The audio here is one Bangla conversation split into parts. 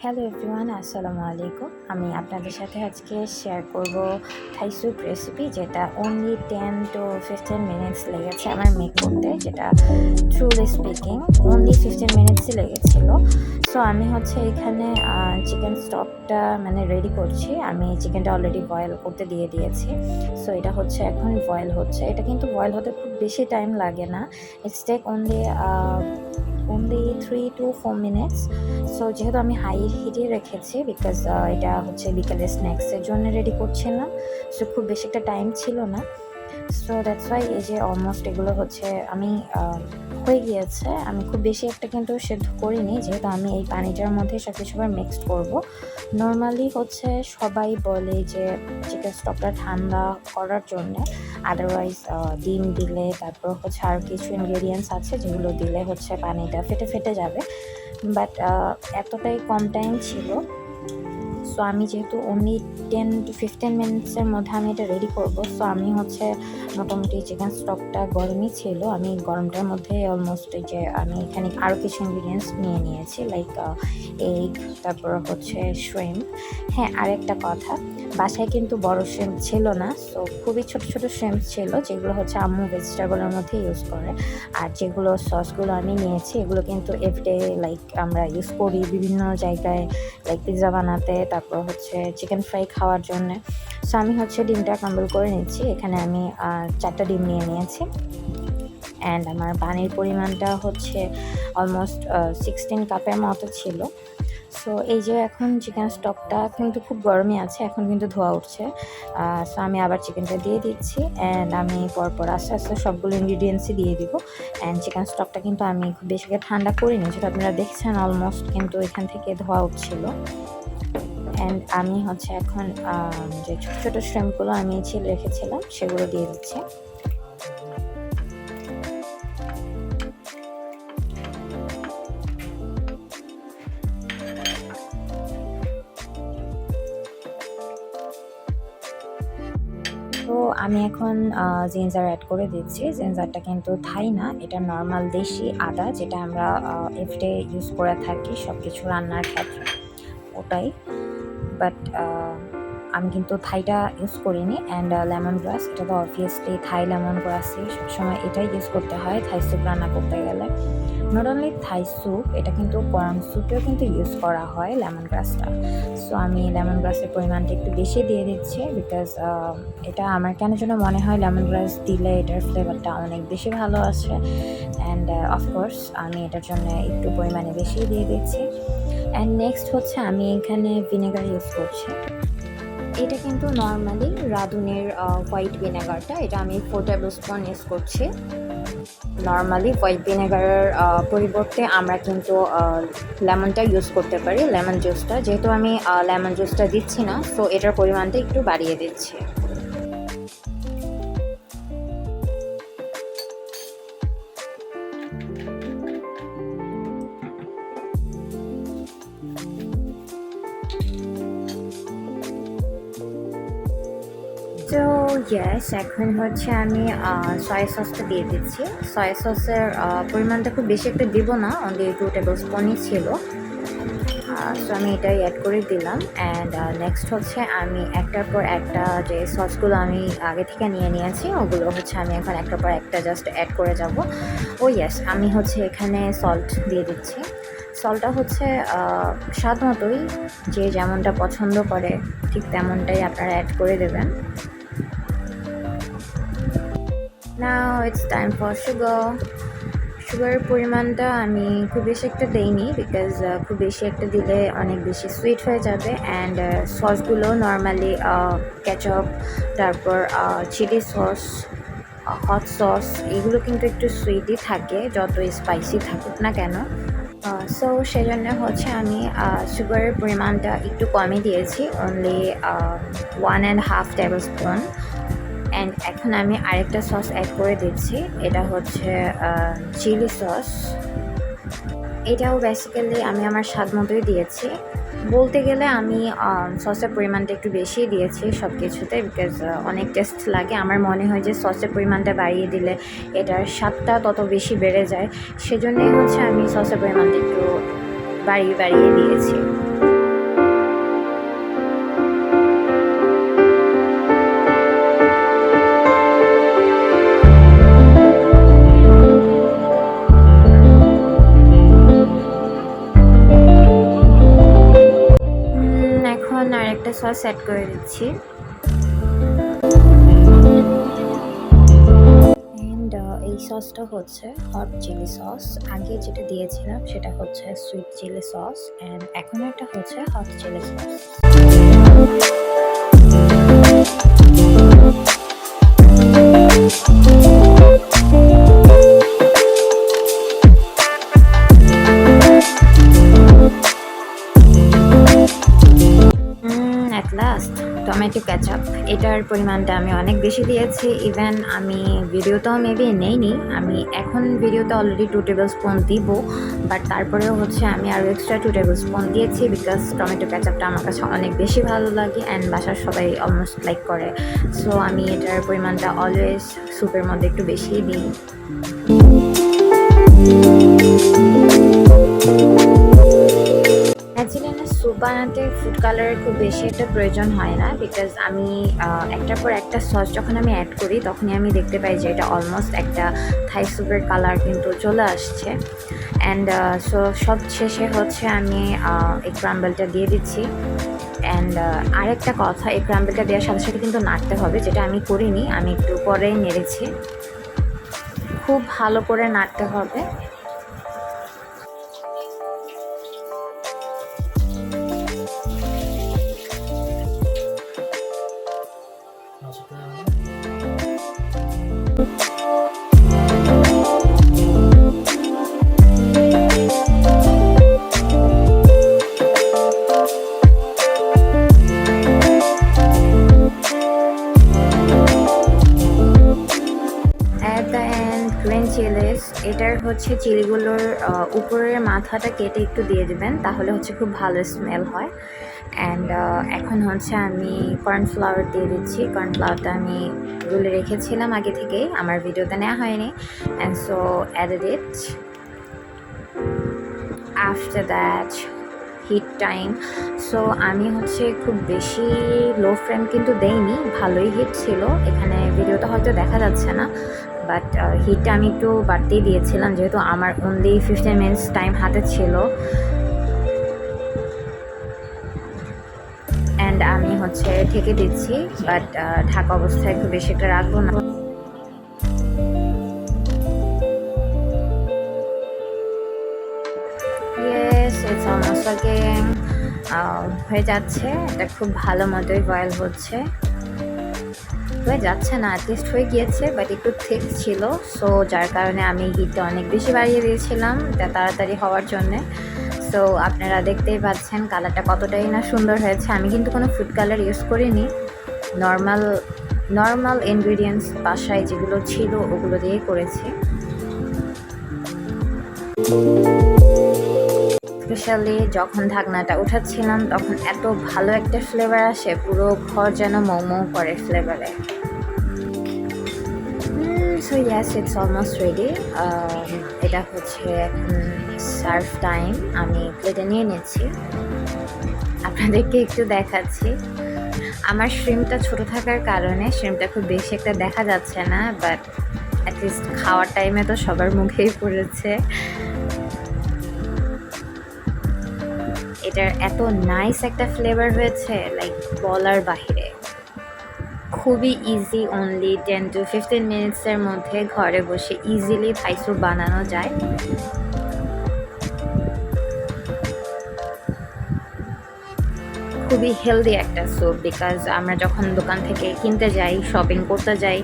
হ্যালো এভরিওয়ান, আসসালামু আলাইকুম। আমি আপনাদের সাথে আজকে শেয়ার করব থাই স্যুপ রেসিপি, যেটা অনলি 10 to 15 মিনিটস লেগেছে আমার মেক করতে, যেটা ট্রুলি স্পিকিং অনলি 15 মিনিটসই লেগেছিল। সো আমি এখানে চিকেন স্টকটা রেডি করছি। আমি চিকেনটা অলরেডি বয়েল করতে দিয়ে দিয়েছি। সো এটা এখন বয়েল হচ্ছে। এটা কিন্তু বয়েল হতে খুব বেশি টাইম লাগে না। It's take only 3 to 4 minutes. So যেহেতু আমি হাই হিটে রেখেছি, বিকজ এটা বিকেলে স্ন্যাক্সের জন্য রেডি করছিলাম। সো খুব বেশি একটা টাইম ছিল না। সো দ্যাটস ওয়াই এই যে অলমোস্ট এগুলো আমি হয়ে গিয়েছে। আমি খুব বেশি একটা কিন্তু সেদ্ধ করিনি, যেহেতু আমি এই পানিটার মধ্যে সব কিছু আবার মিক্সড করবো। নর্মালি সবাই বলে যে চিকেন স্টকটা ঠান্ডা করার জন্যে, আদারওয়াইজ ডিম দিলে, তারপর আর কিছু ইনগ্রেডিয়েন্টস আছে যেগুলো দিলে পানিটা ফেটে ফেটে যাবে। বাট এতটাই কম টাইম ছিল। সো আমি যেহেতু অনলি 10 to 15 মিনিটসের মধ্যে আমি এটা রেডি করব, সো আমি মোটামুটি চিকেন স্টকটা গরমই ছিল। আমি গরমটার মধ্যে অলমোস্ট যে আমি এখানে আরও কিছু ইনগ্রিডিয়েন্টস নিয়ে নিয়েছি, লাইক এগ, তারপর শ্রিম্প। হ্যাঁ, আরেকটা কথা, বাসায় কিন্তু বড় শ্রিম্প ছিল না। সো খুবই ছোট ছোট শ্রিম্প ছিল, যেগুলো আম্মু ভেজিটেবলের মধ্যে ইউজ করে। আর যেগুলো সসগুলো আমি নিয়েছি, এগুলো কিন্তু এভরিডে লাইক আমরা ইউজ করি বিভিন্ন জায়গায়, লাইক পিৎজা বানাতে, তারপর চিকেন ফ্রাই খাওয়ার জন্য। সো আমি ডিমটা ক্রাম্বল করে নিচ্ছি। এখানে আমি 4টা ডিম নিয়ে নিয়েছি। অ্যান্ড আমার পানির পরিমাণটা অলমোস্ট 16 কাপের মতো ছিল। সো এই যে এখন চিকেন স্টকটা কিন্তু খুব গরমই আছে, এখন কিন্তু ধোয়া উঠছে। সো আমি আবার চিকেনটা দিয়ে দিচ্ছি, অ্যান্ড আমি পরপর আস্তে আস্তে সবগুলো ইনগ্রিডিয়েন্টসই দিয়ে দিব। অ্যান্ড চিকেন স্টকটা কিন্তু আমি খুব বেশি ঠান্ডা করিনি, যেটা আপনারা দেখছেন অলমোস্ট কিন্তু এখান থেকে ধোয়া উঠছিল। অ্যান্ড আমি এখন যে ছোটো ছোটো শ্রিম্পগুলো আমি ছিলে রেখেছিলাম সেগুলো দিয়ে দিচ্ছি। তো আমি এখন জিঞ্জার অ্যাড করে দিচ্ছি। জিঞ্জারটা কিন্তু থাই না, এটা নর্মাল দেশি আদা, যেটা আমরা এভরিডে ইউজ করে থাকি সব কিছু রান্নার ক্ষেত্রে, ওটাই। বাট আমি কিন্তু থাইটা ইউজ করিনি। অ্যান্ড লেমন গ্রাস, এটা তো অবভিয়াসলি থাই লেমন গ্রাসই সবসময় এটাই ইউজ করতে হয় থাই স্যুপ রান্না করতে গেলে। নট অনলি থাই স্যুপ, এটা কিন্তু কর্ন স্যুপেও কিন্তু ইউজ করা হয় লেমন গ্রাসটা। সো আমি লেমন গ্রাসের পরিমাণটা একটু বেশি দিয়ে দিচ্ছি, বিকজ এটা আমার কেন যেন মনে হয় লেমন গ্রাস দিলে এটার ফ্লেভারটা অনেক বেশি ভালো আসে। অ্যান্ড অফকোর্স আমি এটার জন্য একটু পরিমাণে বেশি দিয়ে দিচ্ছি। অ্যান্ড নেক্সট আমি এখানে ভিনেগার ইউজ করছি। এটা কিন্তু নর্মালি রাঁধুনের হোয়াইট ভিনেগারটা, এটা আমি 4 টেবিল স্পুন ইউজ করছি। নর্মালি হোয়াইট ভিনেগারের পরিবর্তে আমরা কিন্তু লেমনটা ইউজ করতে পারি, লেমন জুসটা। যেহেতু আমি লেমন জুসটা দিচ্ছি না, সো এটার পরিমাণটা একটু বাড়িয়ে দিচ্ছি। তো ইয়েস, এখন আমি সয়া সসটা দিয়ে দিচ্ছি। সয়া সসের পরিমাণটা খুব বেশি একটা দিব না, অনলি 2 টেবিল স্পুনই ছিল। সো আমি এটাই অ্যাড করে দিলাম। অ্যান্ড নেক্সট আমি একটার পর একটা যে সসগুলো আমি আগে থেকে নিয়ে নিয়েছি, ওগুলো আমি এখন একটার পর একটা জাস্ট অ্যাড করে যাব। ও ইয়েস, আমি এখানে সল্ট দিয়ে দিচ্ছি। সল্টটা স্বাদ মতোই, যে যেমনটা পছন্দ করে ঠিক তেমনটাই আপনারা অ্যাড করে দেবেন। নাও ইটস টাইম ফর সুগারের পরিমাণটা আমি খুব বেশি একটা দেইনি, বিকজ খুব বেশি একটা দিলে অনেক বেশি সুইট হয়ে যাবে। অ্যান্ড সসগুলো নর্মালি কেচাপ, তারপর চিলি সস, হট সস, এগুলো কিন্তু একটু সুইটই থাকে যতই স্পাইসি থাকুক না কেন। সো সেজন্য আমি সুগারের পরিমাণটা একটু কমই দিয়েছি, অনলি 1.5 টেবিল স্পুন। অ্যান্ড এখন আমি আরেকটা সস অ্যাড করে দিচ্ছি, এটা চিলি সস। এটাও বেসিক্যালি আমি আমার স্বাদ মতোই দিয়েছি। বলতে গেলে আমি সসের পরিমাণটা একটু বেশিই দিয়েছি সব কিছুতে, বিকজ অনেক টেস্ট লাগে। আমার মনে হয় যে সসের পরিমাণটা বাড়িয়ে দিলে এটার স্বাদটা তত বেশি বেড়ে যায়। সেজন্যই আমি সসের পরিমাণটা একটু বাড়িয়ে দিয়েছি। সস অ্যাড করে দিচ্ছি। অ্যান্ড এই সসটা হচ্ছে হট চিলি সস। আগে যেটা দিয়েছিলাম সেটা হচ্ছে সুইট চিলি সস, অ্যান্ড এখন একটা হচ্ছে hot chili sauce. At last tomato ketchup, এটার পরিমাণটা আমি অনেক বেশি দিয়েছি। ইভেন আমি ভিডিওতেও মেবি নেইনি, আমি এখন ভিডিওতে অলরেডি 2 টেবিল স্পুন দিব, বাট তারপরেও হচ্ছে আমি আরও এক্সট্রা 2 টেবিল স্পুন দিয়েছি বিকজ টমেটো কেচাপটা আমার কাছে অনেক বেশি ভালো লাগে অ্যান্ড বাসার সবাই অলমোস্ট লাইক করে। সো আমি এটার পরিমাণটা অলওয়েজ স্যুপের মধ্যে একটু বেশিই দিই। অ্যাকচুয়ালি না, স্যুপ বানাতে ফুড কালারের খুব বেশি একটা প্রয়োজন হয় না বিকজ আমি একটার পর একটা সস যখন আমি অ্যাড করি তখনই আমি দেখতে পাই যে এটা অলমোস্ট একটা থাই স্যুপের কালার কিন্তু চলে আসছে। অ্যান্ড সো সব শেষে হচ্ছে আমি এই ক্রাম্বলটা দিয়ে দিচ্ছি। অ্যান্ড আরেকটা কথা, এই ক্রাম্বলটা দেওয়ার সাথে সাথে কিন্তু নাড়তে হবে, যেটা আমি করিনি, আমি একটু পরেই নেড়েছি। খুব ভালো করে নাড়তে হবে। গ্রিন চিলিস, এটার হচ্ছে চিলিগুলোর উপরের মাথাটা কেটে একটু দিয়ে দেবেন, তাহলে হচ্ছে খুব ভালো স্মেল হয়। অ্যান্ড এখন হচ্ছে আমি কর্নফ্লাওয়ার দিয়ে দিচ্ছি। কর্নফ্লাওয়ারটা আমি গুলে রেখেছিলাম আগে থেকেই, আমার ভিডিওতে নেওয়া হয়নি। And so added it. After that heat time, so আমি হচ্ছে খুব বেশি লো ফ্লেম কিন্তু দেইনি, ভালোই হিট ছিল। এখানে ভিডিওটা হয়তো দেখা যাচ্ছে না, বাট হিটটা আমি একটু বাড়তেই দিয়েছিলাম যেহেতু আমার অনলি 15 মিনিটস টাইম হাতে ছিল। অ্যান্ড আমি হচ্ছে ঢেকে দিচ্ছি, বাট ঢাকা অবস্থায় খুব বেশি একটা রাখবো না। ইয়েস, ইটস অলমোস্ট কুকিং, হয়ে যাচ্ছে। এটা খুব ভালো মতোই বয়েল হচ্ছে, হয়ে যাচ্ছে না, অ্যাটলিস্ট হয়ে গিয়েছে, বাট একটু ঠিক ছিল। সো যার কারণে আমি হিটটা অনেক বেশি বাড়িয়ে দিয়েছিলাম এটা তাড়াতাড়ি হওয়ার জন্যে। সো আপনারা দেখতেই পাচ্ছেন কালারটা কতটাই না সুন্দর হয়েছে। আমি কিন্তু কোনো ফুড কালার ইউজ করিনি, নর্মাল ইনগ্রিডিয়েন্টস বাসায় যেগুলো ছিল ওগুলো দিয়েই করেছি। স্পেশালি যখন ঢাকনাটা উঠাচ্ছিলাম তখন এত ভালো একটা ফ্লেভার আসে, পুরো ঘর যেন মৌ করে ফ্লেভারে। So yes, it's almost ready. এটা হচ্ছে এখন সার্ভ টাইম। আমি প্লেটে নিয়ে নিচ্ছি, আপনাদেরকে একটু দেখাচ্ছি। আমার শ্রিমটা ছোট থাকার কারণে শ্রিমটা খুব বেশি একটা দেখা যাচ্ছে না, বাট অ্যাটলিস্ট খাওয়ার টাইমে তো সবার মুখেই পড়েছে। এটার এত নাইস একটা ফ্লেভার হয়েছে, লাইক বলার বাহিরে। খুবই ইজি, অনলি 10 to 15 মিনিটসের মধ্যে ঘরে বসে ইজিলি থাই স্যুপ বানানো যায়। খুবই হেলদি একটা স্যুপ, বিকজ আমরা যখন দোকান থেকে কিনতে যাই, শপিং করতে যাই,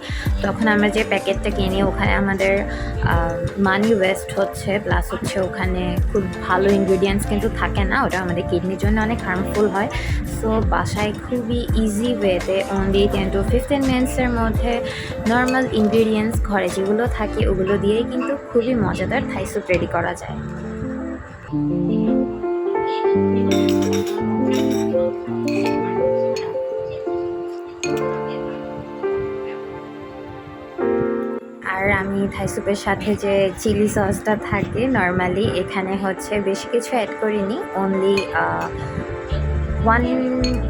তখন আমরা যে প্যাকেটটা কিনি ওখানে আমাদের মানি ওয়েস্ট হচ্ছে, প্লাস হচ্ছে ওখানে খুব ভালো ইনগ্রিডিয়েন্টস কিন্তু থাকে না, ওটা আমাদের কিডনির জন্য অনেক হার্মফুল হয়। সো বাসায় খুবই ইজি ওয়েতে অনলি 10 to 15 মিনিটসের মধ্যে নর্মাল ইনগ্রিডিয়েন্টস ঘরে যেগুলো থাকে ওগুলো দিয়েই কিন্তু খুবই মজাদার থাই স্যুপ রেডি করা যায়। আর আমি থাই স্যুপের সাথে যে চিলি সসটা থাকে নর্মালি, এখানে হচ্ছে বেশি কিছু অ্যাড করিনি, only 1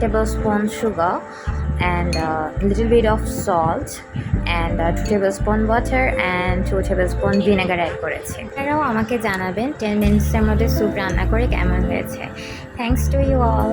tablespoon sugar and little bit of salt and 2 tablespoon water and 2 tablespoon vinegar add করেছি। এরাও আমাকে জানাবেন 10 মিনিটসের মধ্যে স্যুপ রান্না করে কেমন হয়েছে। Thanks to you all.